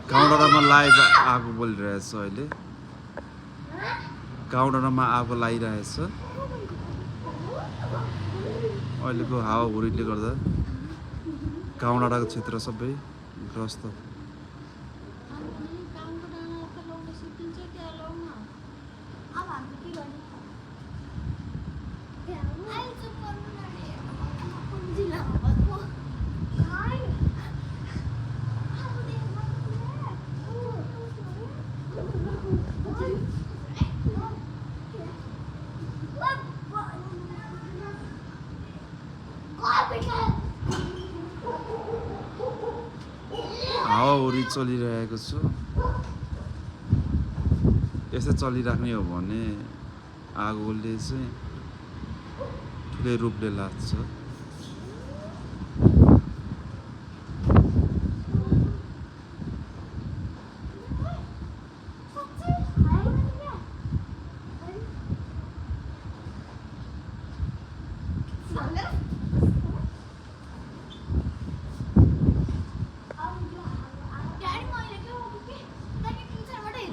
गाउँडाँडामा live आगो बलिरहेछ अहिले गाउँडाँडामा आगो लागिरहेछ अहिलेको हावाहुरीले गर्दा गाउँडाँडाको क्षेत्र सबै ग्रस्त हावाहुरी चलिरहेको छु यसै चलिराख्ने हो भने आगोले चाहिँ ठुलै रूपले लाग्छ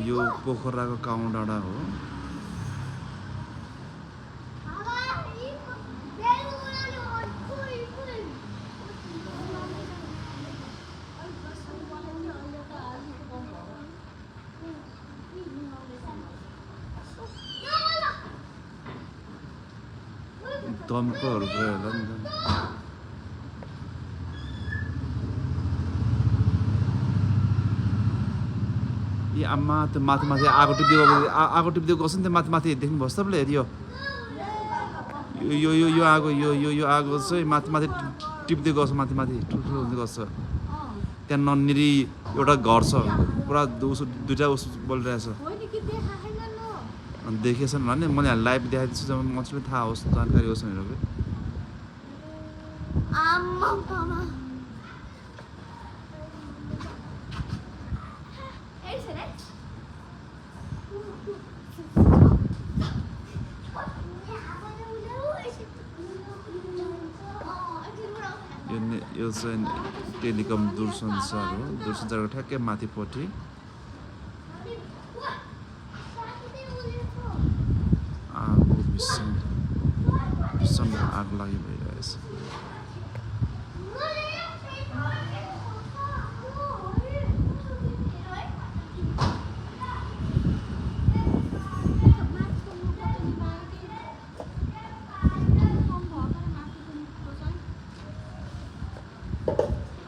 यो पोखराको गाउँडाँडा हो दमकोहरू गयो होला नि त ए आमा त्यो माथि माथि आगो टिप्दै गर्छ नि त्यो माथि माथि देख्नुभयो तपाईँले हेरियो यो यो यो आगो यो यो यो आगो चाहिँ माथि माथि टिप्दै गर्छ माथि माथि ठुल्ठुलो हुँदै गर्छ त्यहाँ नन्नेरी एउटा घर छ पुरा दुईवटा उस बोलिरहेछ अनि देखेछन् भने मैले लाइभ देखाइदिन्छु जब मजाले थाहा होस् जानकारी होस् भनेर यो चाहिँ टेलिकम दूरसञ्चार हो दूरसञ्चारको ठ्याक्कै माथिपट्टि आगो भीषण आग लागि